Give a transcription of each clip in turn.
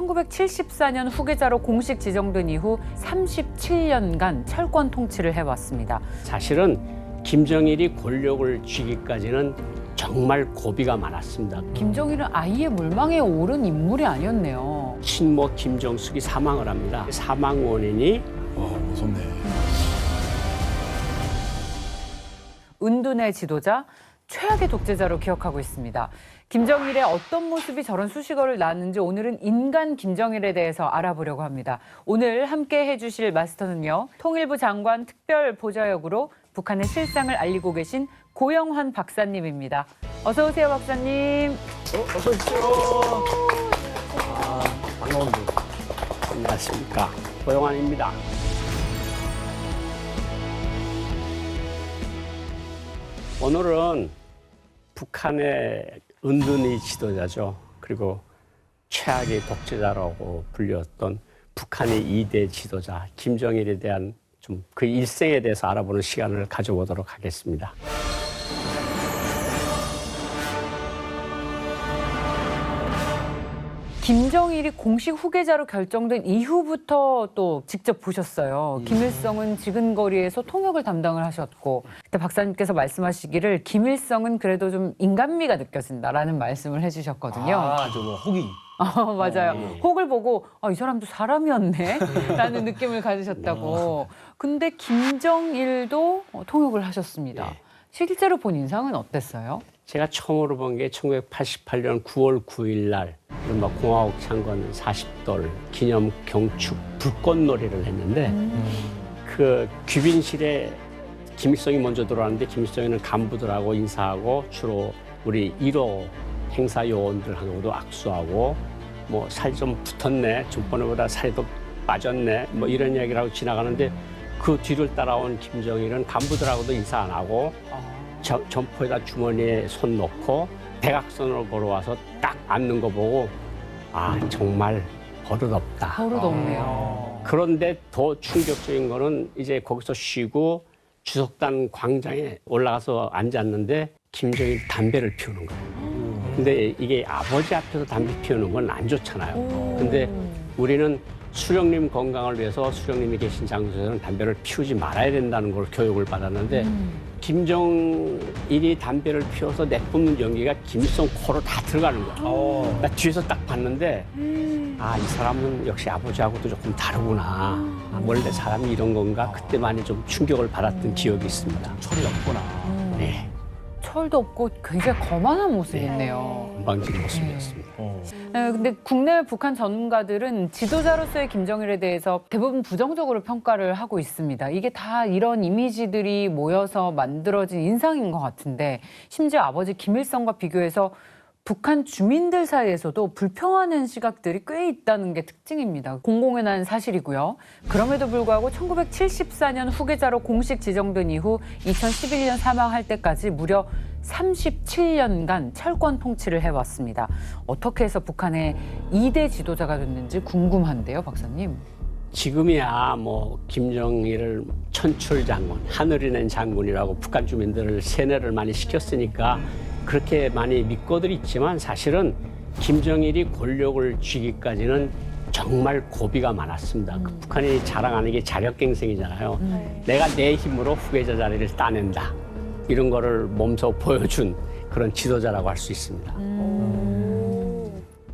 1974년 후계자로 공식 지정된 이후 37년간 철권 통치를 해왔습니다. 사실은 김정일이 권력을 쥐기까지는 정말 고비가 많았습니다. 김정일은 아예 물망에 오른 인물이 아니었네요. 친모 김정숙이 사망을 합니다. 사망 원인이 무섭네. 은둔의 지도자, 최악의 독재자로 기억하고 있습니다. 김정일의 어떤 모습이 저런 수식어를 낳았는지 오늘은 인간 김정일에 대해서 알아보려고 합니다. 오늘 함께 해주실 마스터는요. 통일부 장관 특별 보좌역으로 북한의 실상을 알리고 계신 고영환 박사님입니다. 어서 오세요, 박사님. 어서 오십시오. 반가운데. 안녕하십니까. 고영환입니다. 오늘은 북한의 은둔의 지도자죠. 그리고 최악의 독재자라고 불렸던 북한의 2대 지도자 김정일에 대한 좀 그 일생에 대해서 알아보는 시간을 가져보도록 하겠습니다. 김정일이 공식 후계자로 결정된 이후부터 또 직접 보셨어요. 김일성은 지근거리에서 통역을 담당을 하셨고 그때 박사님께서 말씀하시기를 김일성은 그래도 좀 인간미가 느껴진다라는 말씀을 해주셨거든요. 저거 혹이. 맞아요. 혹을 보고 이 사람도 사람이었네 라는 느낌을 가지셨다고. 근데 김정일도 통역을 하셨습니다. 네. 실제로 본 인상은 어땠어요? 제가 처음으로 본 게 1988년 9월 9일 날 이른바 공화국 창건 40돌 기념 경축 불꽃놀이를 했는데 그 귀빈실에 김일성이 먼저 들어왔는데 김일성이는 간부들하고 인사하고 주로 우리 1호 행사 요원들하고도 악수하고 뭐 살 좀 붙었네, 전번에보다 살이 더 빠졌네, 뭐 이런 얘기를 하고 지나가는데 그 뒤를 따라온 김정일은 간부들하고도 인사 안 하고 점포에다 주머니에 손 넣고 대각선으로 걸어와서 딱 앉는 거 보고 정말 버릇없다. 버릇없네요. 그런데 더 충격적인 거는 이제 거기서 쉬고 주석단 광장에 올라가서 앉았는데 김정일 담배를 피우는 거예요. 근데 이게 아버지 앞에서 담배 피우는 건 안 좋잖아요. 근데 우리는 수령님 건강을 위해서 수령님이 계신 장소에서는 담배를 피우지 말아야 된다는 걸 교육을 받았는데 김정일이 담배를 피워서 내뿜는 연기가 김일성 코로 다 들어가는 거야. 나 뒤에서 딱 봤는데 이 사람은 역시 아버지하고도 조금 다르구나. 원래 사람이 이런 건가? 그때 많이 좀 충격을 받았던 기억이 있습니다. 철이 없구나. 네, 철도 없고 굉장히 거만한 모습이네요. 건방진 모습이었습니다. 근데 국내 북한 전문가들은 지도자로서의 김정일에 대해서 대부분 부정적으로 평가를 하고 있습니다. 이게 다 이런 이미지들이 모여서 만들어진 인상인 것 같은데 심지어 아버지 김일성과 비교해서 북한 주민들 사이에서도 불평하는 시각들이 꽤 있다는 게 특징입니다. 공공연한 사실이고요. 그럼에도 불구하고 1974년 후계자로 공식 지정된 이후 2011년 사망할 때까지 무려 37년간 철권 통치를 해왔습니다. 어떻게 해서 북한의 2대 지도자가 됐는지 궁금한데요, 박사님. 지금이야 뭐 김정일을 천출 장군, 하늘이 낸 장군이라고 북한 주민들을 세뇌를 많이 시켰으니까 그렇게 많이 믿고들 있지만 사실은 김정일이 권력을 쥐기까지는 정말 고비가 많았습니다. 그 북한이 자랑하는 게 자력갱생이잖아요. 내가 내 힘으로 후계자 자리를 따낸다. 이런 거를 몸소 보여준 그런 지도자라고 할 수 있습니다.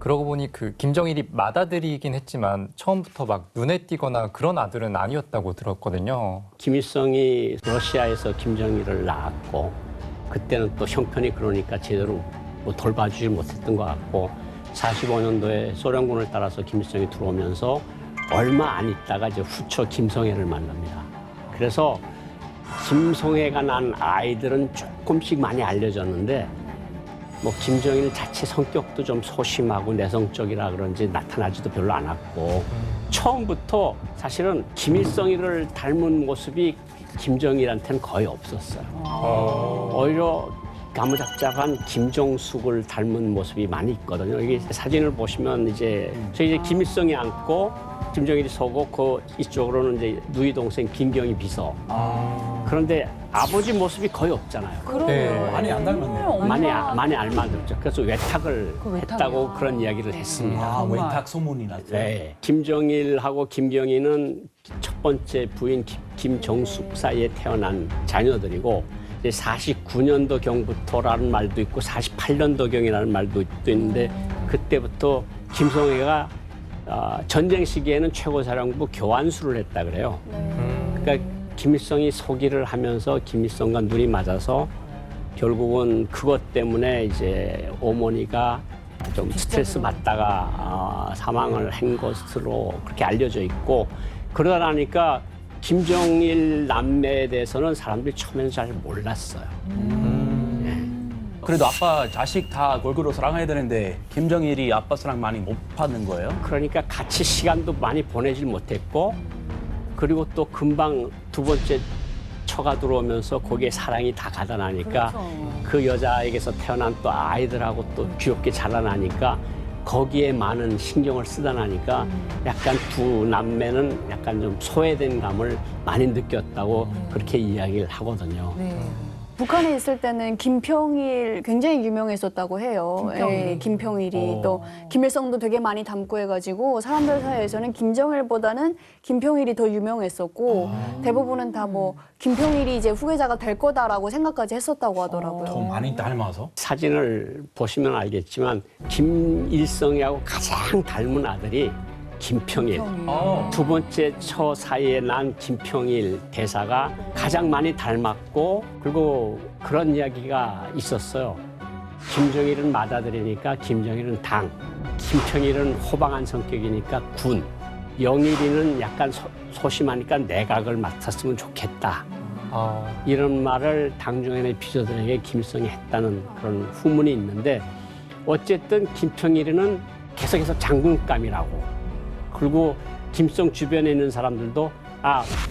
그러고 보니 그 김정일이 맏아들이긴 했지만 처음부터 막 눈에 띄거나 그런 아들은 아니었다고 들었거든요. 김일성이 러시아에서 김정일을 낳았고 그때는 또 형편이 그러니까 제대로 뭐 돌봐주지 못했던 것 같고 45년도에 소련군을 따라서 김일성이 들어오면서 얼마 안 있다가 이제 후처 김성애를 만납니다. 그래서 김성애가 난 아이들은 조금씩 많이 알려졌는데 뭐 김정일 자체 성격도 좀 소심하고 내성적이라 그런지 나타나지도 별로 않았고 처음부터 사실은 김일성이를 닮은 모습이 김정일한테는 거의 없었어요. 오히려 가무잡잡한 김정숙을 닮은 모습이 많이 있거든요. 이게 사진을 보시면 이제 저희 이제 김일성이 앉고 김정일이 서고 그 이쪽으로는 이제 누이 동생 김경희 비서. 그런데 아버지 모습이 거의 없잖아요. 네. 많이 안 닮았네요. 많이 알맞았죠. 그래서 외탁을 그 외탁이요. 했다고 그런 이야기를 했습니다. 아, 정말. 외탁 소문이 났어요. 네. 김정일하고 김경희는 첫 번째 부인 김정숙 사이에 태어난 자녀들이고 49년도 경부터라는 말도 있고 48년도 경이라는 말도 있는데 그때부터 김성애가 전쟁 시기에는 최고사령부 교환수를 했다 그래요. 그러니까 김일성이 서기를 하면서 김일성과 눈이 맞아서 결국은 그것 때문에 이제 어머니가 좀 스트레스 받다가 사망을 한 것으로 그렇게 알려져 있고 그러다 나니까 김정일 남매에 대해서는 사람들이 처음에는 잘 몰랐어요. 그래도 아빠 자식 다 골고루 사랑해야 되는데 김정일이 아빠 사랑 많이 못 받는 거예요? 그러니까 같이 시간도 많이 보내질 못했고 그리고 또 금방 두 번째 처가 들어오면서 거기에 사랑이 다 가다 나니까 그 여자에게서 태어난 또 아이들하고 또 귀엽게 자라나니까 거기에 많은 신경을 쓰다 나니까 약간 두 남매는 약간 좀 소외된 감을 많이 느꼈다고 그렇게 이야기를 하거든요. 네. 북한에 있을 때는 김평일 굉장히 유명했었다고 해요. 김평일. 김평일이 또 김일성도 되게 많이 닮고 해가지고 사람들 사이에서는 김정일보다는 김평일이 더 유명했었고 대부분은 다 뭐 김평일이 이제 후계자가 될 거다라고 생각까지 했었다고 하더라고요. 더 많이 닮아서? 사진을 보시면 알겠지만 김일성하고 가장 닮은 아들이 김평일. 두 번째 처 사이에 난 김평일 대사가 가장 많이 닮았고 그리고 그런 이야기가 있었어요. 김정일은 맏아들이니까 김정일은 당, 김평일은 호방한 성격이니까 군, 영일이는 약간 소심하니까 내각을 맡았으면 좋겠다. 이런 말을 당중인의 비서들에게 김일성이 했다는 그런 후문이 있는데 어쨌든 김평일이는 계속해서 장군감이라고 그리고 김일성 주변에 있는 사람들도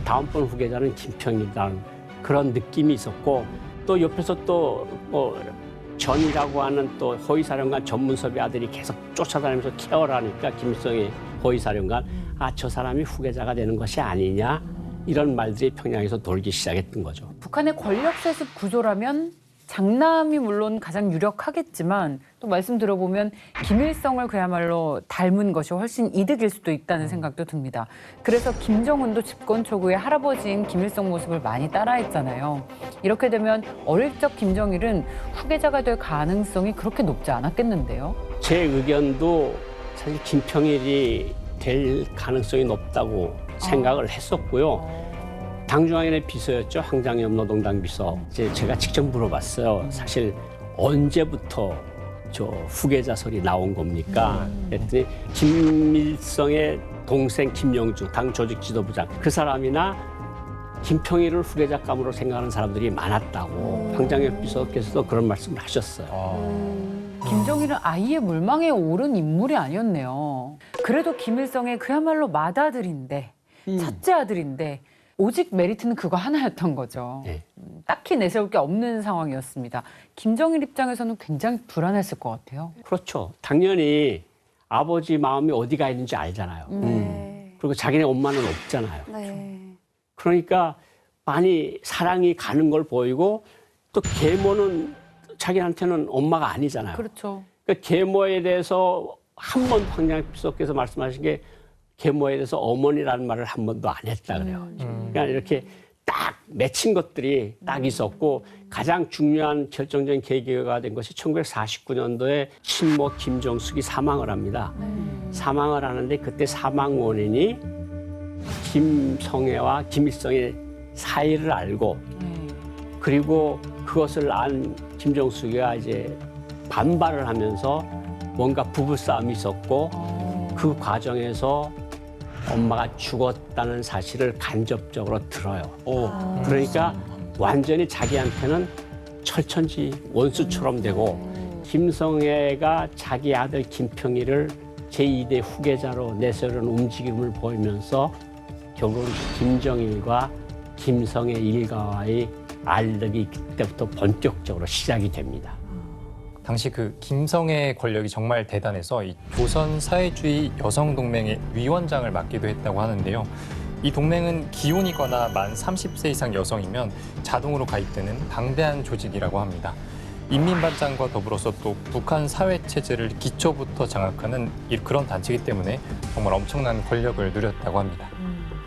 다음번 후계자는 김평일이라는 그런 느낌이 있었고 또 옆에서 또 뭐 전이라고 하는 또 호위사령관 전문섭의 아들이 계속 쫓아다니면서 케어를 하니까 김일성의 호위사령관 저 사람이 후계자가 되는 것이 아니냐 이런 말들이 평양에서 돌기 시작했던 거죠. 북한의 권력 세습 구조라면 장남이 물론 가장 유력하겠지만 또 말씀 들어보면 김일성을 그야말로 닮은 것이 훨씬 이득일 수도 있다는 생각도 듭니다. 그래서 김정은도 집권 초기에 할아버지인 김일성 모습을 많이 따라했잖아요. 이렇게 되면 어릴 적 김정일은 후계자가 될 가능성이 그렇게 높지 않았겠는데요. 제 의견도 사실 김평일이 될 가능성이 높다고 생각을 했었고요. 당중앙인의 비서였죠. 황장엽 노동당 비서. 이제 제가 직접 물어봤어요. 사실 언제부터 저 후계자설이 나온 겁니까? 그랬더니 김일성의 동생 김영주 당 조직 지도부장 그 사람이나 김평일을 후계자감으로 생각하는 사람들이 많았다고 황장엽 비서께서도 그런 말씀을 하셨어요. 김정일은 아이의 물망에 오른 인물이 아니었네요. 그래도 김일성의 그야말로 맏아들인데 첫째 아들인데 오직 메리트는 그거 하나였던 거죠. 네. 딱히 내세울 게 없는 상황이었습니다. 김정일 입장에서는 굉장히 불안했을 것 같아요. 그렇죠. 당연히 아버지 마음이 어디가 있는지 알잖아요. 네. 그리고 자기네 엄마는 없잖아요. 네. 그러니까 많이 사랑이 가는 걸 보이고 또 계모는 자기한테는 엄마가 아니잖아요. 그렇죠. 그러니까 계모에 대해서 한 번도 황장엽 비서께서 말씀하신 게 계모에 대해서 어머니라는 말을 한 번도 안 했다 그래요. 그러니까 이렇게 딱 맺힌 것들이 딱 있었고 가장 중요한 결정적인 계기가 된 것이 1949년도에 친모 김정숙이 사망을 합니다. 사망을 하는데 그때 사망 원인이 김성애와 김일성의 사이를 알고 그리고 그것을 안 김정숙이가 이제 반발을 하면서 뭔가 부부싸움이 있었고 그 과정에서 엄마가 죽었다는 사실을 간접적으로 들어요. 그러니까 완전히 자기한테는 철천지 원수처럼 되고 김성애가 자기 아들 김평일을 제2대 후계자로 내세우는 움직임을 보이면서 결국은 김정일과 김성애 일가와의 알력이 그때부터 본격적으로 시작이 됩니다. 당시 그 김성의 권력이 정말 대단해서 이 조선 사회주의 여성동맹의 위원장을 맡기도 했다고 하는데요. 이 동맹은 기혼이거나 만 30세 이상 여성이면 자동으로 가입되는 방대한 조직이라고 합니다. 인민반장과 더불어서 또 북한 사회체제를 기초부터 장악하는 그런 단체이기 때문에 정말 엄청난 권력을 누렸다고 합니다.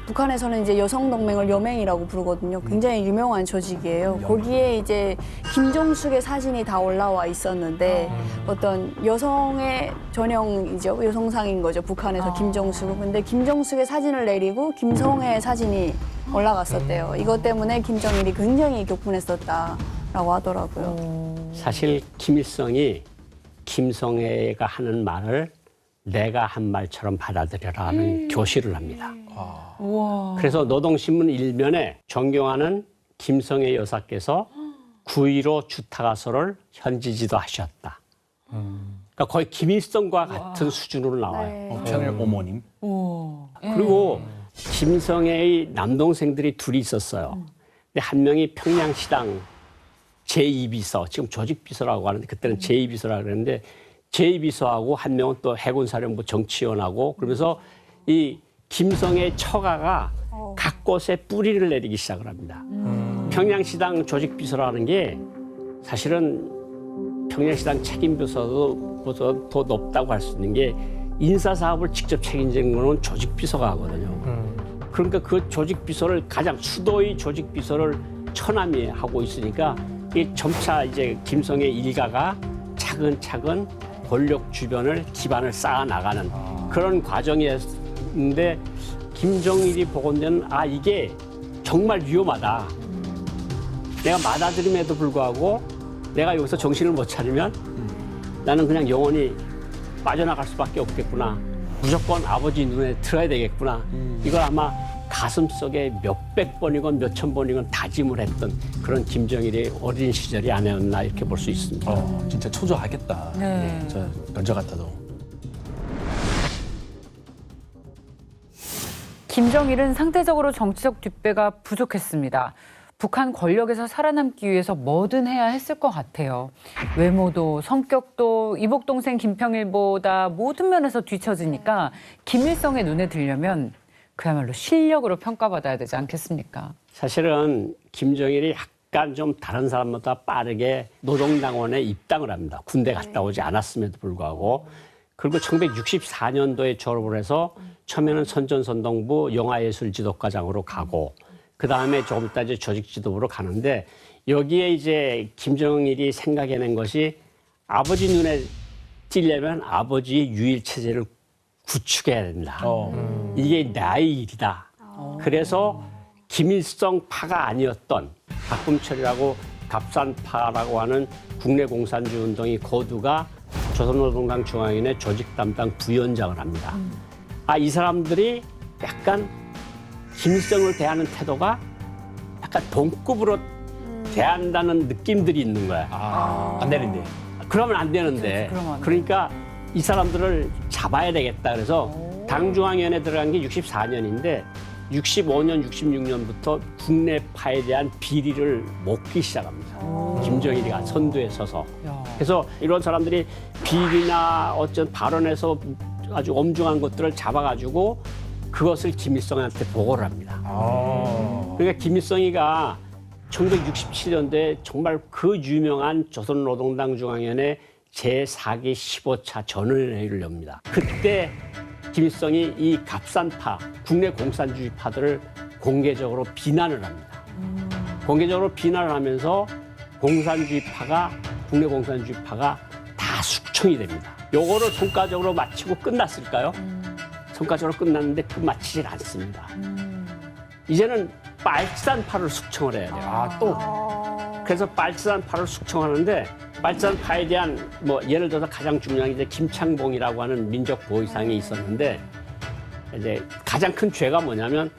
북한에서는 이제 여성동맹을 여맹이라고 부르거든요. 굉장히 유명한 조직이에요. 거기에 이제 김정숙의 사진이 다 올라와 있었는데 어떤 여성의 전형이죠. 여성상인 거죠. 북한에서 김정숙은. 근데 김정숙의 사진을 내리고 김성애의 사진이 올라갔었대요. 이것 때문에 김정일이 굉장히 격분했었다라고 하더라고요. 사실 김일성이 김성애가 하는 말을 내가 한 말처럼 받아들여라 하는 교시를 합니다. 우와. 그래서 노동신문 일면에 존경하는 김성애 여사께서 9.15 주타가서를 현지지도 하셨다. 그러니까 거의 김일성과 같은 수준으로 나와요. 네. 편을 어머님. 우와. 그리고 김성애의 남동생들이 둘이 있었어요. 근데 한 명이 평양시당 제2비서, 지금 조직비서라고 하는데 그때는 제2비서라고 그랬는데 제2비서하고 한 명은 또 해군사령부 정치위원하고 그러면서 이 김성애 처가가 각 곳에 뿌리를 내리기 시작을 합니다. 평양시당 조직비서라는 게 사실은 평양시당 책임비서도 더 높다고 할 수 있는 게 인사사업을 직접 책임지는 거는 조직비서가 하거든요. 그러니까 그 조직비서를 가장 수도의 조직비서를 처남이 하고 있으니까 이 점차 이제 김성애 일가가 차근차근 권력 주변을 기반을 쌓아 나가는 그런 과정이었는데 김정일이 보건대는 이게 정말 위험하다. 내가 받아들임에도 불구하고 내가 여기서 정신을 못 차리면 나는 그냥 영원히 빠져나갈 수밖에 없겠구나. 무조건 아버지 눈에 들어야 되겠구나. 이걸 아마 가슴속에 몇백 번이건 몇천 번이건 다짐을 했던 그런 김정일의 어린 시절이 아니었나 이렇게 볼 수 있습니다. 진짜 초조하겠다. 네. 저 여자 같아도. 김정일은 상대적으로 정치적 뒷배가 부족했습니다. 북한 권력에서 살아남기 위해서 뭐든 해야 했을 것 같아요. 외모도 성격도 이복 동생 김평일보다 모든 면에서 뒤처지니까 김일성의 눈에 들려면 그야말로 실력으로 평가받아야 되지 않겠습니까? 사실은 김정일이 약간 좀 다른 사람보다 빠르게 노동당원에 입당을 합니다. 군대 갔다 오지 않았음에도 불구하고. 그리고 1964년도에 졸업을 해서 처음에는 선전선동부 영화예술지도과장으로 가고 그다음에 조금 있다 이제 조직지도부로 가는데 여기에 이제 김정일이 생각해낸 것이 아버지 눈에 띄려면 아버지의 유일체제를 구축해야 된다. 이게 나의 일이다. 그래서 김일성파가 아니었던 박금철이라고 갑산파라고 하는 국내 공산주의 운동의 거두가 조선노동당 중앙위원회 조직 담당 부위원장을 합니다. 이 사람들이 약간 김일성을 대하는 태도가 약간 동급으로 대한다는 느낌들이 있는 거야. 안 되는데. 그러면 안 되는데. 그러면 안 돼. 그러니까 이 사람들을 잡아야 되겠다. 그래서 당중앙위원회 들어간 게 64년인데 65년, 66년부터 국내파에 대한 비리를 먹기 시작합니다. 김정일이가 선두에 서서. 야. 그래서 이런 사람들이 비리나 어쩐 발언에서 아주 엄중한 것들을 잡아가지고 그것을 김일성한테 보고를 합니다. 그러니까 김일성이가 1967년도에 정말 그 유명한 조선노동당 중앙위원회 제4기 15차 전원회의를 엽니다. 그때 김일성이 이 갑산파, 국내 공산주의파들을 공개적으로 비난을 합니다. 공개적으로 비난을 하면서 공산주의파가, 국내 공산주의파가 다 숙청이 됩니다. 요거를 성과적으로 마치고 끝났을까요? 성과적으로 끝났는데 마치질 않습니다. 이제는 빨치산파를 숙청을 해야 돼요. 또. 그래서 빨치산파를 숙청하는데 빨치산파에 대한 뭐 예를 들어서 가장 중요한 게 이제 김창봉이라고 하는 민족 보위상이 있었는데 이제 가장 큰 죄가 뭐냐면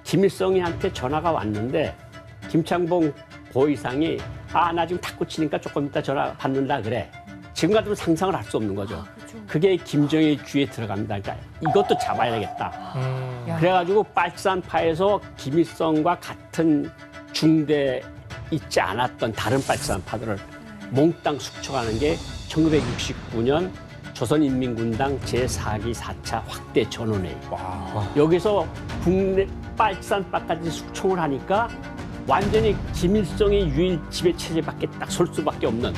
김일성이한테 전화가 왔는데 김창봉 보위상이 나 지금 탁구 치니까 조금 이따 전화 받는다 그래. 지금 같으면 상상을 할 수 없는 거죠. 그게 김정일 귀에 들어갑니다. 그러니까 이것도 잡아야 되겠다. 야. 그래가지고 빨치산파에서 김일성과 같은 중대 있지 않았던 다른 빨치산파들을 몽땅 숙청하는 게 1969년 조선인민군당 제4기 4차 확대 전원회의. 여기서 국내 빨치산파까지 숙청을 하니까 완전히 김일성의 유일 지배 체제밖에 딱 설 수밖에 없는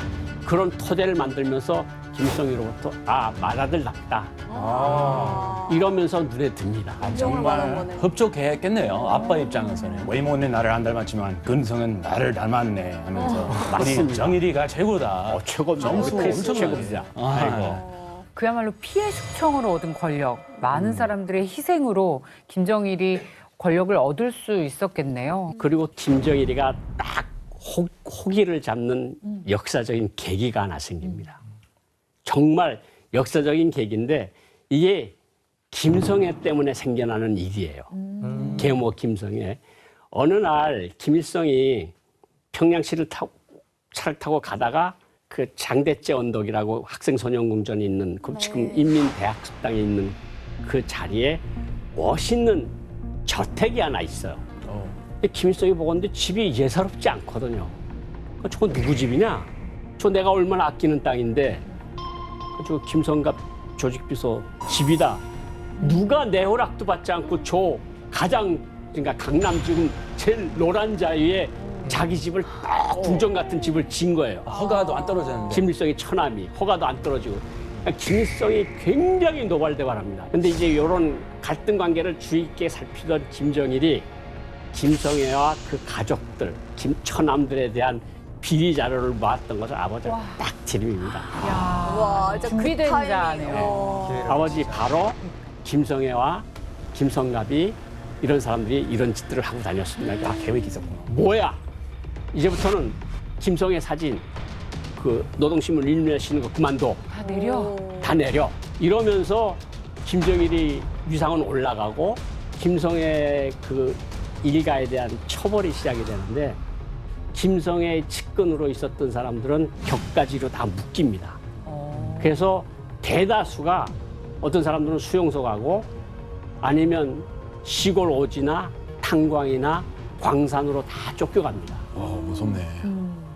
그런 토대를 만들면서 김일성으로부터 맏아들 낫다 이러면서 눈에 듭니다. 인정을 받은 거네. 흡족했겠네요. 아빠 입장에서는 외모는 나를 안 닮았지만 근성은 나를 닮았네 하면서 우리 맞습니다. 정일이가 최고다. 최고입니다. 점수 우리 엄청 최고입니다. 아이고. 그야말로 피해 숙청으로 얻은 권력, 많은 사람들의 희생으로 김정일이 권력을 얻을 수 있었겠네요. 그리고 김정일이가 딱 호기를 잡는 역사적인 계기가 하나 생깁니다. 정말 역사적인 계기인데 이게 김성애 때문에 생겨나는 일이에요. 계모 김성애. 어느 날 김일성이 평양시를 차를 타고 가다가 그 장대째 언덕이라고 학생소년궁전이 있는 그 지금 인민대학습당에 있는 그 자리에 멋있는 저택이 하나 있어요. 근데 김일성이 보건데 집이 예사롭지 않거든요. 저건 누구 집이냐? 저 내가 얼마나 아끼는 땅인데 저 김성갑 조직비서 집이다. 누가 내 허락도 받지 않고 저 가장 그러니까 강남 지금 제일 노란 자리에 자기 집을 딱 궁전 같은 집을 지은 거예요. 허가도 안 떨어졌는데. 김일성의 처남이 허가도 안 떨어지고 그러니까 김일성이 굉장히 노발대발합니다. 근데 이제 이런 갈등 관계를 주의 있게 살피던 김정일이 김성애와 그 가족들, 처남들에 대한 비리 자료를 모았던 것을 아버지가 딱 들입니다. 와, 진짜 준비된 그 타이밍. 자네요. 아버지 바로 김성애와 김성갑이 이런 사람들이 이런 짓들을 하고 다녔습니다. 계획이 있었구나. 뭐야? 이제부터는 김성애 사진, 그 노동신문 일면시는 거 그만둬. 다 내려. 다 내려. 이러면서 김정일이 위상은 올라가고 김성애 그 일가에 대한 처벌이 시작이 되는데 김성애의 측근으로 있었던 사람들은 격가지로 다 묶입니다. 그래서 대다수가 어떤 사람들은 수용소 가고 아니면 시골 오지나 탄광이나 광산으로 다 쫓겨갑니다. 무섭네.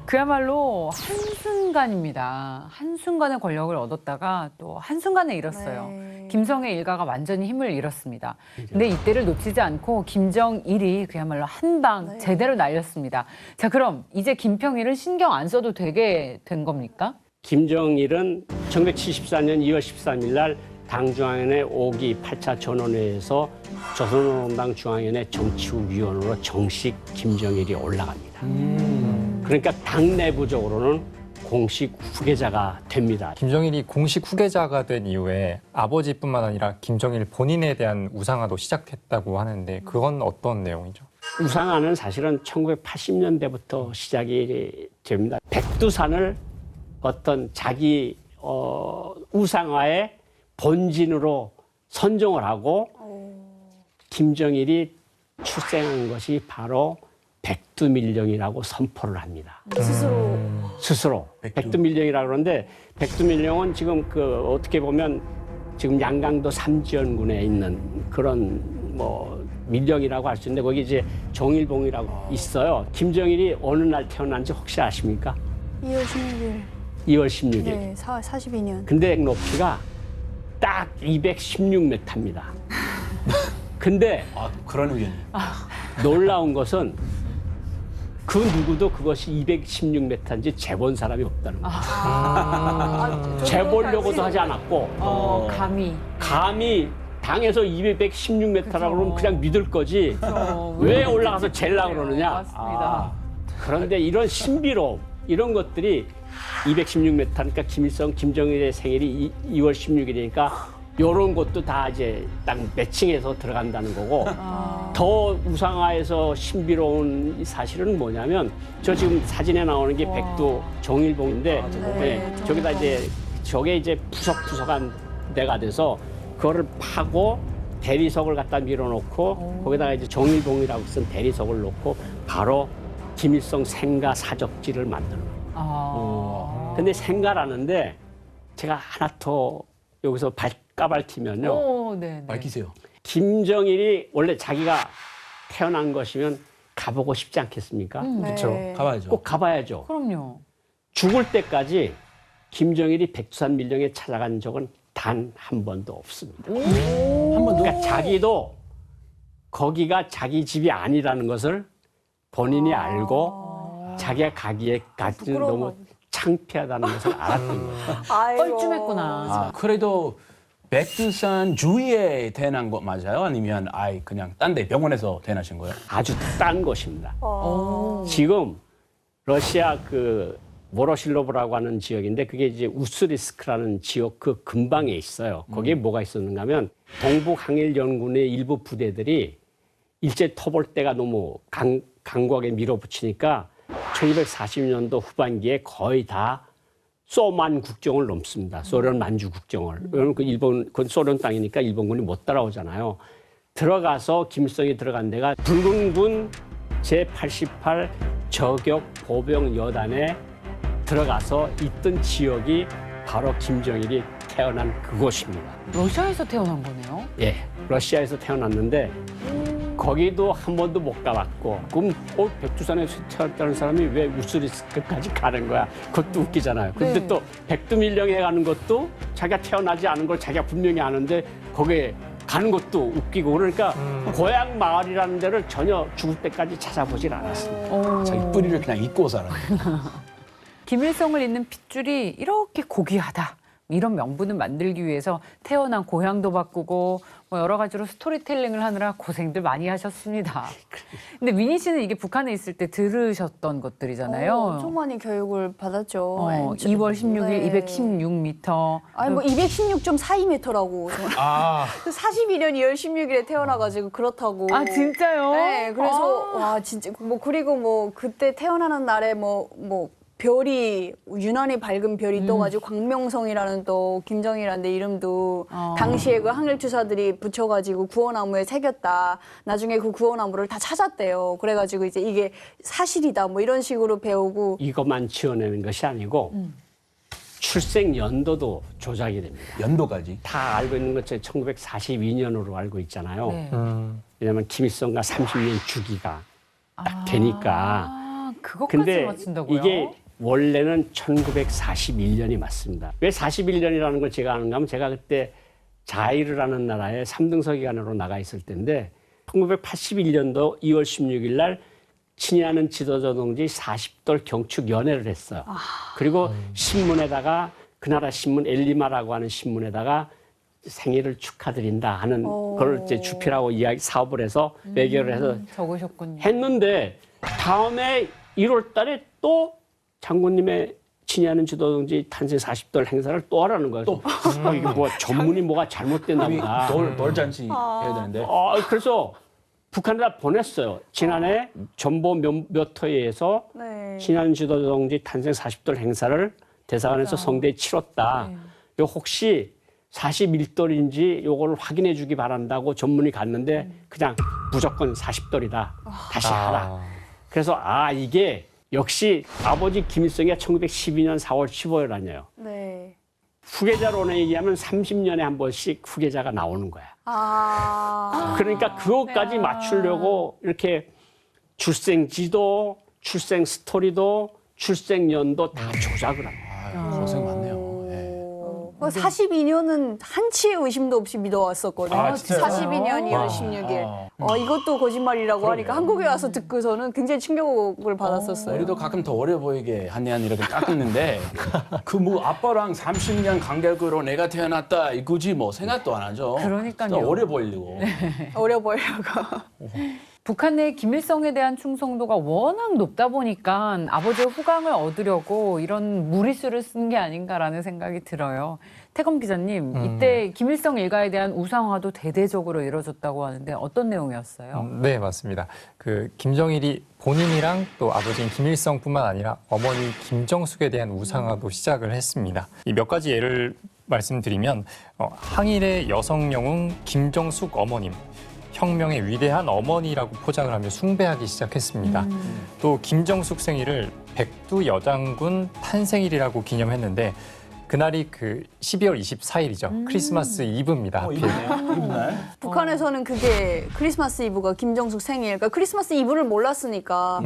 그야말로 한순간입니다. 한순간에 권력을 얻었다가 또 한순간에 잃었어요. 네. 김성애 일가가 완전히 힘을 잃었습니다. 근데 이때를 놓치지 않고 김정일이 그야말로 한 방 제대로 날렸습니다. 자, 그럼 이제 김평일은 신경 안 써도 되게 된 겁니까? 김정일은 1974년 2월 13일 날 당중앙위원회 5기 8차 전원회에서 조선노동당 중앙위원회 정치후위원으로 정식 김정일이 올라갑니다. 그러니까 당 내부적으로는 공식 후계자가 됩니다. 김정일이 공식 후계자가 된 이후에 아버지뿐만 아니라 김정일 본인에 대한 우상화도 시작했다고 하는데 그건 어떤 내용이죠? 우상화는 사실은 1980년대부터 시작이 됩니다. 백두산을 어떤 자기 우상화의 본진으로 선정을 하고 김정일이 출생한 것이 바로 백두밀령이라고 선포를 합니다. 스스로 백두밀령이라고 그러는데 백두밀령은 지금 그 어떻게 보면 지금 양강도 삼지연군에 있는 그런 뭐 밀령이라고 할 수 있는데 거기 이제 정일봉이라고 있어요. 김정일이 어느 날 태어난지 혹시 아십니까? 2월 16일. 2월 16일. 네, 42년. 근데 높이가 딱 216m입니다. 근데 그런 의견이. 놀라운 것은 그 누구도 그것이 216m인지 재본 사람이 없다는 거예요. 재보려고도 하지 않았고 감히 당에서 216m라고 그러면 그냥 믿을 거지 왜 올라가서 재려고 그러느냐. 맞습니다. 그런데 이런 신비로움 이런 것들이 216m니까 김정일의 생일이 2월 16일이니까 이런 것도 다 이제 딱 매칭해서 들어간다는 거고 더 우상화해서 신비로운 이 사실은 뭐냐면 저 지금 사진에 나오는 게 백두 정일봉인데 네, 저기다 이제 저게 이제 푸석푸석한 데가 돼서 그거를 파고 대리석을 갖다 밀어놓고 거기다가 이제 정일봉이라고 쓴 대리석을 놓고 바로 김일성 생가 사적지를 만드는 거예요. 근데 생가라는데 제가 하나 더 여기서 까발키면요. 네. 밝히세요. 김정일이 원래 자기가 태어난 것이면 가보고 싶지 않겠습니까? 그렇죠. 가봐야죠. 꼭 가봐야죠. 그럼요. 죽을 때까지 김정일이 백두산 밀령에 찾아간 적은 단 한 번도 없습니다. 한 번도. 그러니까 자기도 거기가 자기 집이 아니라는 것을 본인이 알고 자기가 가기에 가지는 너무 창피하다는 것을 알았던 거예요. 아이고. 뻘쭘했구나. 아, 그래도 백두산 주위에 태어난 거 맞아요? 아니면 아예 그냥 딴 데 병원에서 태어나신 거예요? 아주 딴 곳입니다. 어. 지금 러시아 그 모로실로브라고 하는 지역인데 그게 이제 우스리스크라는 지역 그 근방에 있어요. 거기에 뭐가 있었는가 하면 동북 항일 연군의 일부 부대들이 일제 토벌대가 너무 강고하게 밀어붙이니까 1940년도 후반기에 거의 다 소만 국경을 넘습니다. 소련 만주 국경을. 왜냐면 그 일본, 그건 소련 땅이니까 일본군이 못 따라오잖아요. 들어가서 김일성이 들어간 데가 붉은군 제88 저격 보병 여단에 들어가서 있던 지역이 바로 김정일이 태어난 그곳입니다. 러시아에서 태어난 거네요. 예, 러시아에서 태어났는데 거기도 한 번도 못 가봤고 그럼 백두산에서 태어났다는 사람이 왜 우스리스크까지 가는 거야? 그것도 웃기잖아요. 근데 네. 또 백두밀령에 가는 것도 자기가 태어나지 않은 걸 자기가 분명히 아는데 거기에 가는 것도 웃기고 그러니까 고향 마을이라는 데를 전혀 죽을 때까지 찾아보질 않았습니다. 자기 뿌리를 그냥 잊고 살아요. 김일성을 잇는 핏줄이 이렇게 고귀하다. 이런 명분을 만들기 위해서 태어난 고향도 바꾸고 뭐 여러 가지로 스토리텔링을 하느라 고생들 많이 하셨습니다. 근데 민희 씨는 이게 북한에 있을 때 들으셨던 것들이잖아요. 엄청 많이 교육을 받았죠. 2월 16일 네. 216m. 아니 뭐 216.42m라고. 아, 42년 2월 16일에 태어나가지고 그렇다고. 아 진짜요? 네, 그래서 와 진짜 뭐 그리고 뭐 그때 태어나는 날에 뭐 별이 유난히 밝은 별이 떠가지고 광명성이라는 또 김정일한테 이름도 당시에 그 항일 투사들이 붙여가지고 구호나무에 새겼다. 나중에 그 구호나무를 다 찾았대요. 그래가지고 이제 이게 사실이다 뭐 이런 식으로 배우고. 이것만 지어내는 것이 아니고 출생 연도도 조작이 됩니다. 연도까지. 다 알고 있는 것처럼 1942년으로 알고 있잖아요. 네. 왜냐하면 김일성과 30년 주기가 딱 되니까. 아, 그것까지 근데 맞춘다고요? 이게 원래는 1941년이 맞습니다. 왜 41년이라는 걸 제가 아는가 하면 제가 그때 자이르라는 나라에 3등석 기관으로 나가 있을 때인데 1981년도 2월 16일 날 친애하는 지도자 동지 40돌 경축 연회를 했어요. 그리고 신문에다가 그 나라 신문 엘리마라고 하는 신문에다가 생일을 축하드린다 하는 걸 이제 주필하고 이야기 사업을 해서 외교를 해서 적으셨군요. 했는데 다음에 1월 달에 또 장군님의 친애하는 지도동지 탄생 40돌 행사를 또 하라는 거예요. 또 이게 뭐 전문이 뭐가 잘못됐나 보다. 돌잔치 해야 되는데. 그래서 북한에다 보냈어요. 지난해 전보 몇 호에서 네. 친애하는 지도동지 탄생 40돌 행사를 대사관에서 성대에 치렀다. 요 혹시 41돌인지 요거를 확인해 주기 바란다고 전문이 갔는데 그냥 무조건 40돌이다. 다시 하라. 그래서 이게 역시 아버지 김일성이 1912년 4월 15일 아니에요. 네. 후계자론에 얘기하면 30년에 한 번씩 후계자가 나오는 거야. 그러니까 그것까지 맞추려고 이렇게 출생지도, 출생 스토리도, 출생연도 다 조작을 합니다. 고생 많네요. 42년은 한치의 의심도 없이 믿어왔었거든요. 아, 진짜요? 42년 2월 16일. 이것도 거짓말이라고 하니까 한국에 와서 듣고서는 굉장히 충격을 받았었어요. 우리도 가끔 더 어려 보이게 한해한 이렇게 깎이는데 그 뭐 아빠랑 30년 간격으로 내가 태어났다 이거지 뭐 생각도 안 하죠. 그러니까요. 진짜 어려 보이려고. 어려 보이려고. 북한 내 김일성에 대한 충성도가 워낙 높다 보니까 아버지의 후광을 얻으려고 이런 무리수를 쓴 게 아닌가라는 생각이 들어요. 태검 기자님, 이때 김일성 일가에 대한 우상화도 대대적으로 이뤄졌다고 하는데 어떤 내용이었어요? 네, 맞습니다. 그 김정일이 본인이랑 또 아버지인 김일성뿐만 아니라 어머니 김정숙에 대한 우상화도 시작을 했습니다. 이 몇 가지 예를 말씀드리면 항일의 여성 영웅 김정숙 어머님, 혁명의 위대한 어머니라고 포장을 하며 숭배하기 시작했습니다. 또 김정숙 생일을 백두 여장군 탄생일이라고 기념했는데 그날이 그 12월 24일이죠. 크리스마스 이브입니다. 하필. 이브날. 북한에서는 그게 크리스마스 이브가 김정숙 생일, 그러니까 크리스마스 이브를 몰랐으니까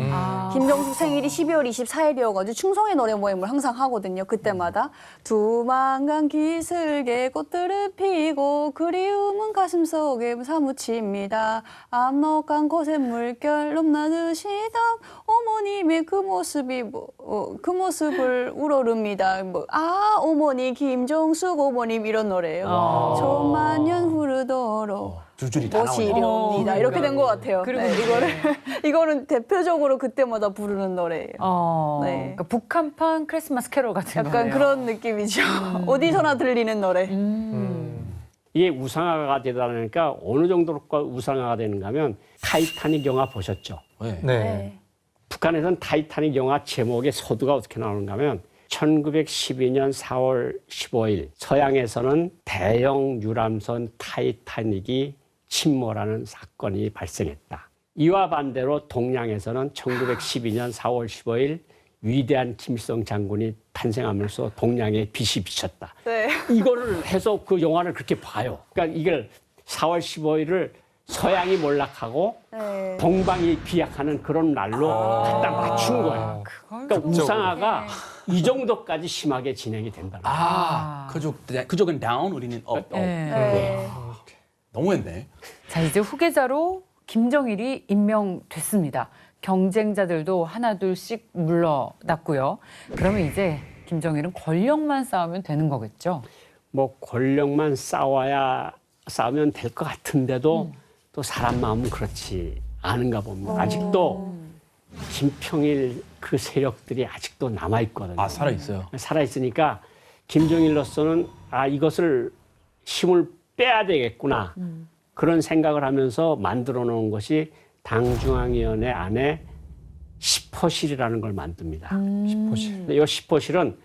김정숙 생일이 12월 24일이어가지고 충성의 노래 모임을 항상 하거든요. 그때마다 두만강 기슭에 꽃들을 피고 그리움은 가슴속에 사무칩니다. 압록강 곳에 물결 넘나드시던 어머님의 그 모습이 그 모습을 우러릅니다. 어머니 김정숙 어머님 이런 노래예요. 천만년 흐르도록 줄줄이 다 나오네. 모시렵니다. 이렇게 된 것 같아요. 그리고 네, 이거는 대표적으로 그때마다 부르는 노래예요. 네. 그러니까 북한판 크리스마스 캐롤 같은 약간 거네요. 그런 느낌이죠. 어디서나 들리는 노래. 이게 우상화가 되다 보니까 어느 정도로 우상화가 되는가 하면 타이타닉 영화 보셨죠? 네. 네. 북한에서는 타이타닉 영화 제목의 서두가 어떻게 나오는가 하면 1912년 4월 15일 서양에서는 대형 유람선 타이타닉이 침몰하는 사건이 발생했다. 이와 반대로 동양에서는 1912년 4월 15일 위대한 김일성 장군이 탄생하면서 동양에 빛이 비쳤다. 네. 이거를 해서 그 영화를 그렇게 봐요. 그러니까 이걸 4월 15일을 서양이 몰락하고 네. 동방이 비약하는 그런 날로 갖다 맞춘 거예요. 그러니까 우상화가 이 정도까지 심하게 진행이 된다. 그쪽은 다운, 우리는 업. 네. 너무했네. 자, 이제 후계자로 김정일이 임명됐습니다. 경쟁자들도 하나둘씩 물러났고요. 그러면 이제 김정일은 권력만 쌓으면 되는 거겠죠? 뭐 권력만 싸우면 될 것 같은데도 또 사람 마음은 그렇지 않은가 봅니다. 아직도 김평일 그 세력들이 아직도 남아있거든요. 살아있어요. 살아있으니까 김정일로서는 이것을 힘을 빼야 되겠구나. 그런 생각을 하면서 만들어 놓은 것이 당중앙위원회 안에 10호실이라는 걸 만듭니다. 10호실. 이 10호실은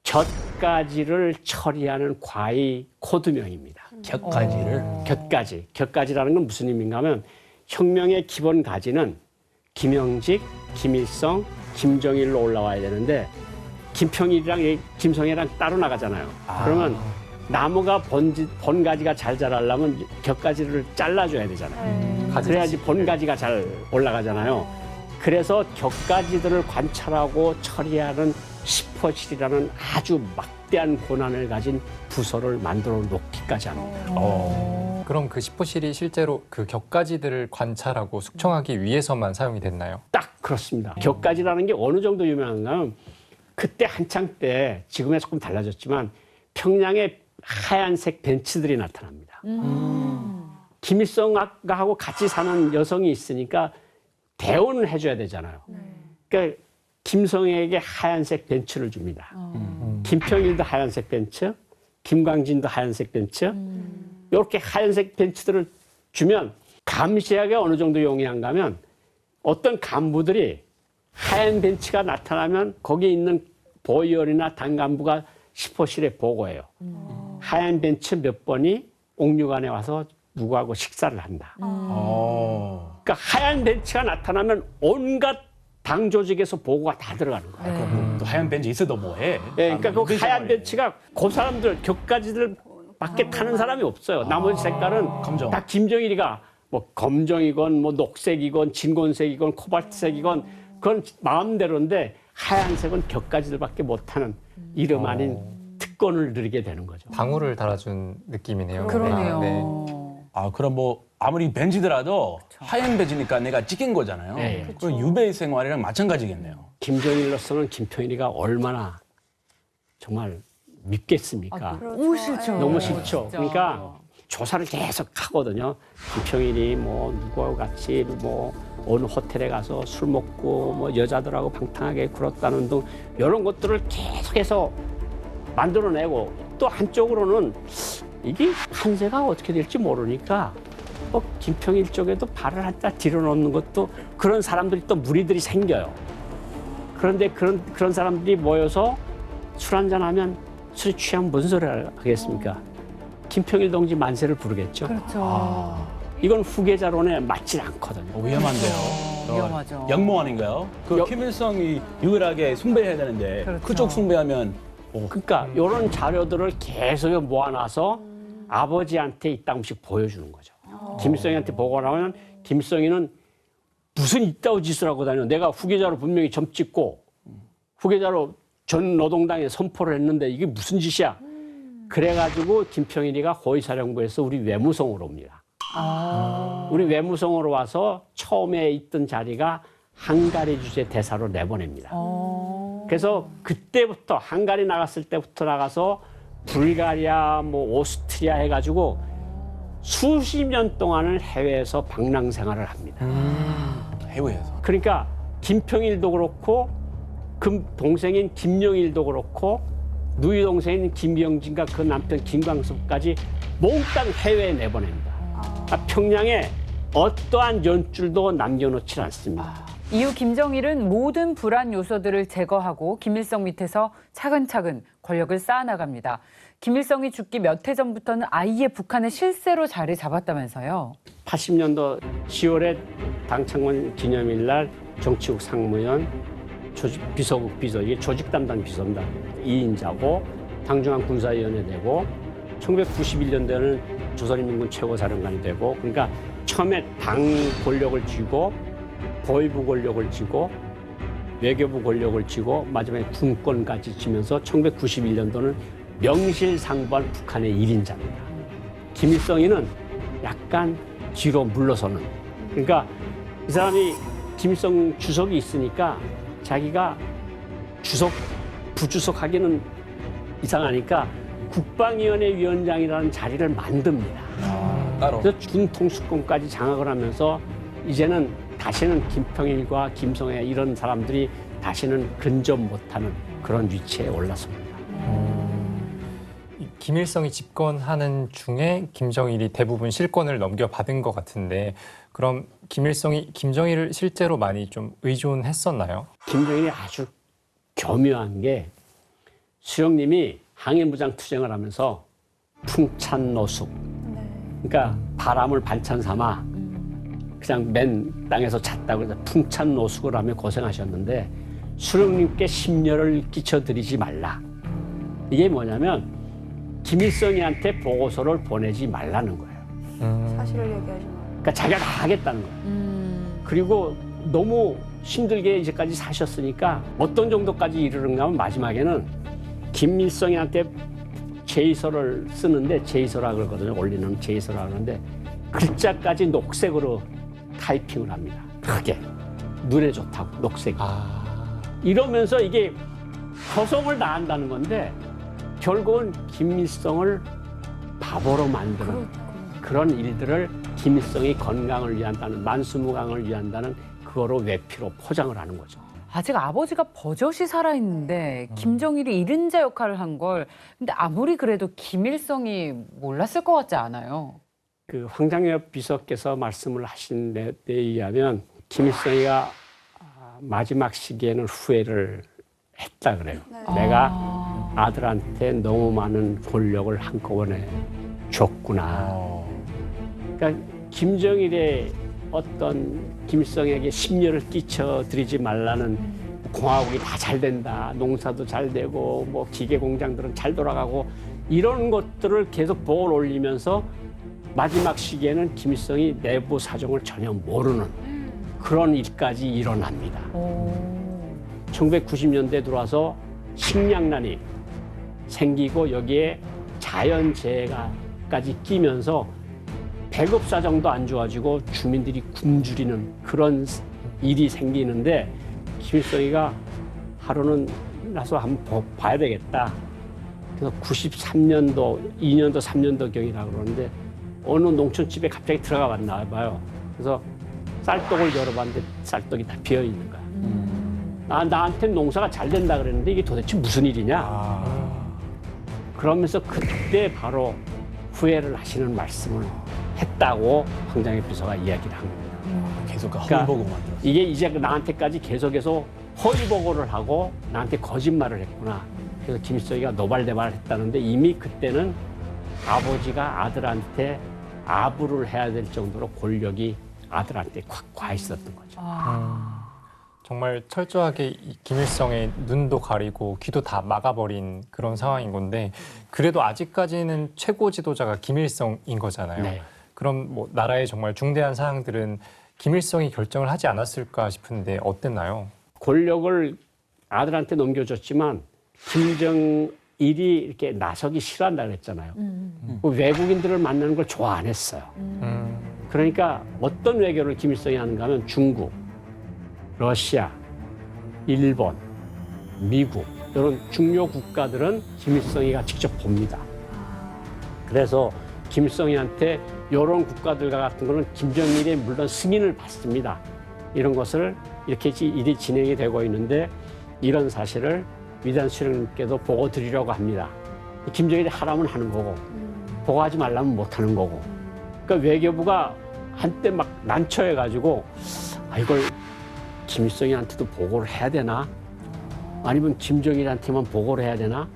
곁가지를 처리하는 과의 코드명입니다. 곁가지. 곁가지라는 건 무슨 의미인가 하면 혁명의 기본 가지는 김영직, 김일성, 김정일로 올라와야 되는데 김평일이랑 김성애랑 따로 나가잖아요. 그러면 나무가 번가지가 잘 자라려면 곁가지를 잘라줘야 되잖아요. 그래야지 번가지가 잘 올라가잖아요. 그래서 곁가지들을 관찰하고 처리하는 10호실이라는 아주 막대한 권한을 가진 부서를 만들어 놓기까지 합니다. 그럼 그 10호실이 실제로 그 격가지들을 관찰하고 숙청하기 위해서만 사용이 됐나요? 딱 그렇습니다. 격가지라는 게 어느 정도 유명한가 하면 그때 한창 때 지금에 조금 달라졌지만 평양에 하얀색 벤츠들이 나타납니다. 김일성하고 같이 사는 여성이 있으니까 대원을 해줘야 되잖아요. 그러니까 김성애에게 하얀색 벤츠를 줍니다. 김평일도 하얀색 벤츠, 김광진도 하얀색 벤츠. 이렇게 하얀색 벤츠들을 주면 감시하게 어느 정도 용이한가 하면 어떤 간부들이 하얀 벤츠가 나타나면 거기 있는 보위원이나 당 간부가 10호실에 보고해요. 하얀 벤츠 몇 번이 옥류관에 와서 누구하고 식사를 한다. 그러니까 하얀 벤츠가 나타나면 온갖 당 조직에서 보고가 다 들어가는 거예요. 또 하얀 벤치 있어도 뭐해? 네, 그러니까 그 하얀 벤츠가 그 사람들 격가지들 밖에 타는 사람이 없어요. 나머지 색깔은 검정. 다 김정일이가 뭐 검정이건 뭐 녹색이건 진곤색이건 코발트색이건 그건 마음대로인데 하얀색은 격가지들밖에 못 타는 이름 아닌 특권을 누리게 되는 거죠. 방울을 달아준 느낌이네요. 그러네요. 네. 그럼 뭐 아무리 벤치더라도 하얀 벤치니까 내가 찍힌 거잖아요. 네. 그럼 유배 생활이랑 마찬가지겠네요. 김정일로서는 김평일이가 얼마나 정말 밉겠습니까? 너무 싫죠. 너무 싫죠. 진짜. 그러니까 조사를 계속 하거든요. 김평일이 뭐 누구하고 같이 뭐 어느 호텔에 가서 술 먹고 뭐 여자들하고 방탕하게 굴었다는 등 이런 것들을 계속해서 만들어내고 또 한쪽으로는 이게 판세가 어떻게 될지 모르니까 김평일 쪽에도 발을 한자 뒤로 놓는 것도 그런 사람들이 또 무리들이 생겨요. 그런데 그런 사람들이 모여서 술 한잔하면 술이 취하면 무슨 소리를 하겠습니까? 김평일 동지 만세를 부르겠죠. 그렇죠. 이건 후계자론에 맞지 않거든요. 위험한데요. 위험하죠. 역모 아닌가요? 김일성이 유일하게 숭배해야 되는데 그렇죠. 그쪽 숭배하면 그러니까 이런 자료들을 계속 모아놔서 아버지한테 이따금씩 보여주는 거죠. 김일성이한테 보고를 하면 김일성이는 무슨 이따위 짓을 하고 다녀. 내가 후계자로 분명히 점 찍고 후계자로 전 노동당에 선포를 했는데 이게 무슨 짓이야. 그래가지고 김평일이가 호위사령부에서 우리 외무성으로 옵니다. 우리 외무성으로 와서 처음에 있던 자리가 헝가리 주재 대사로 내보냅니다. 그래서 그때부터 헝가리 나갔을 때부터 나가서 불가리아, 뭐 오스트리아 해가지고 수십 년 동안을 해외에서 방랑 생활을 합니다. 해외에서. 그러니까 김평일도 그렇고 그 동생인 김영일도 그렇고 누이 동생인 김영진과 그 남편 김광섭까지 몽땅 해외에 내보냅니다. 평양에 어떠한 연줄도 남겨놓지 않습니다. 이후 김정일은 모든 불안 요소들을 제거하고 김일성 밑에서 차근차근 권력을 쌓아나갑니다. 김일성이 죽기 몇 해 전부터는 아예 북한의 실세로 자리 잡았다면서요. 80년도 10월에 당창건 기념일 날 정치국 상무위원, 비서국 비서, 이게 조직 담당 비서입니다. 2인자고 당중앙 군사위원회 되고 1991년도에는 조선인민군 최고사령관이 되고 그러니까 처음에 당 권력을 쥐고 보위부 권력을 쥐고 외교부 권력을 쥐고 마지막에 군권까지 쥐면서 1991년도는 명실상부한 북한의 1인자입니다. 김일성이는 약간 뒤로 물러서는. 그러니까 이 사람이 김일성 주석이 있으니까 자기가 부주석 하기는 이상하니까 국방위원회 위원장이라는 자리를 만듭니다. 따로. 그래서 군통수권까지 장악을 하면서 이제는 다시는 김평일과 김성애 이런 사람들이 다시는 근접 못하는 그런 위치에 올라섭니다. 김일성이 집권하는 중에 김정일이 대부분 실권을 넘겨받은 것 같은데 그럼 김일성이 김정일을 실제로 많이 좀 의존했었나요? 김정일이 아주 교묘한 게 수령님이 항해무장 투쟁을 하면서 풍찬노숙, 그러니까 바람을 반찬 삼아 그냥 맨 땅에서 잤다고 해서 풍찬노숙을 하며 고생하셨는데 수령님께 심려를 끼쳐드리지 말라. 이게 뭐냐면 김일성이한테 보고서를 보내지 말라는 거예요. 사실을 얘기하지 마. 그러니까 자기가 다 하겠다는 거예요. 그리고 너무 힘들게 이제까지 사셨으니까 어떤 정도까지 이르는가 하면 마지막에는 김일성이한테 제의서를 쓰는데 제의서라 그러거든요. 올리는 제의서라 그러는데 글자까지 녹색으로 타이핑을 합니다. 크게. 눈에 좋다고 녹색이. 이러면서 이게 허송을 다한다는 건데 결국은 김일성을 바보로 만드는 그런 일들을 김일성이 건강을 위한다는 만수무강을 위한다는 그거로 외피로 포장을 하는 거죠. 아직 아버지가 버젓이 살아있는데 김정일이 이른자 역할을 한 걸 근데 아무리 그래도 김일성이 몰랐을 것 같지 않아요. 그 황장엽 비서께서 말씀을 하신 데 의하면 김일성이가 마지막 시기에는 후회를 했다 그래요. 내가 아들한테 너무 많은 권력을 한꺼번에 줬구나. 그러니까 김정일의 어떤 김일성에게 심려를 끼쳐드리지 말라는 공화국이 다 잘 된다. 농사도 잘 되고 뭐 기계 공장들은 잘 돌아가고 이런 것들을 계속 보고를 올리면서 마지막 시기에는 김일성이 내부 사정을 전혀 모르는 그런 일까지 일어납니다. 1990년대에 들어와서 식량난이 생기고 여기에 자연재해가까지 끼면서 배급사정도 안 좋아지고 주민들이 굶주리는 그런 일이 생기는데 김일성이가 하루는 나서 한번 봐야 되겠다. 그래서 93년도, 2년도, 3년도경이라고 그러는데 어느 농촌집에 갑자기 들어가 봤나 봐요. 그래서 쌀떡을 열어봤는데 쌀떡이 다 비어 있는 거야. 나한테 농사가 잘 된다 그랬는데 이게 도대체 무슨 일이냐? 그러면서 그때 바로 후회를 하시는 말씀을 했다고 황장엽 비서가 이야기를 한 겁니다. 계속 그 그러니까 허위보고 만들었어. 이게 이제 나한테까지 계속해서 허위보고를 하고 나한테 거짓말을 했구나. 그래서 김일성이가 노발대발을 했다는데 이미 그때는 아버지가 아들한테 아부를 해야 될 정도로 권력이 아들한테 꽉 과 있었던 거죠. 정말 철저하게 이 김일성의 눈도 가리고 귀도 다 막아버린 그런 상황인 건데 그래도 아직까지는 최고 지도자가 김일성인 거잖아요. 네. 그럼 뭐 나라의 정말 중대한 사항들은 김일성이 결정을 하지 않았을까 싶은데 어땠나요? 권력을 아들한테 넘겨줬지만 김정일이 이렇게 나서기 싫어한다 그랬잖아요. 그 외국인들을 만나는 걸 좋아 안 했어요. 그러니까 어떤 외교를 김일성이 하는가 하면 중국, 러시아, 일본, 미국 이런 중요 국가들은 김일성이가 직접 봅니다. 그래서 김일성이한테 이런 국가들과 같은 거는 김정일이 물론 승인을 받습니다. 이런 것을 이렇게 일이 진행이 되고 있는데 이런 사실을 위대한 수령님께도 보고 드리려고 합니다. 김정일이 하라면 하는 거고 보고하지 말라면 못 하는 거고. 그러니까 외교부가 한때 막 난처해가지고 이걸 김일성이한테도 보고를 해야 되나? 아니면 김정일한테만 보고를 해야 되나?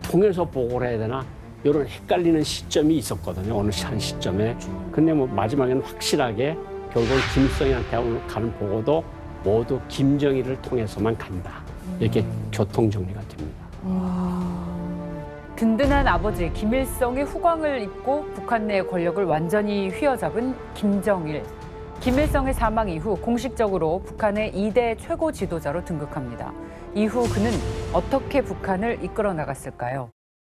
통해서 보고를 해야 되나? 이런 헷갈리는 시점이 있었거든요. 어느 한 시점에. 근데 뭐 마지막에는 확실하게 결국은 김일성이한테 가는 보고도 모두 김정일을 통해서만 간다. 이렇게 교통 정리가 됩니다. 든든한 아버지 김일성의 후광을 잇고 북한 내 권력을 완전히 휘어잡은 김정일. 김일성의 사망 이후 공식적으로 북한의 2대 최고 지도자로 등극합니다. 이후 그는 어떻게 북한을 이끌어 나갔을까요?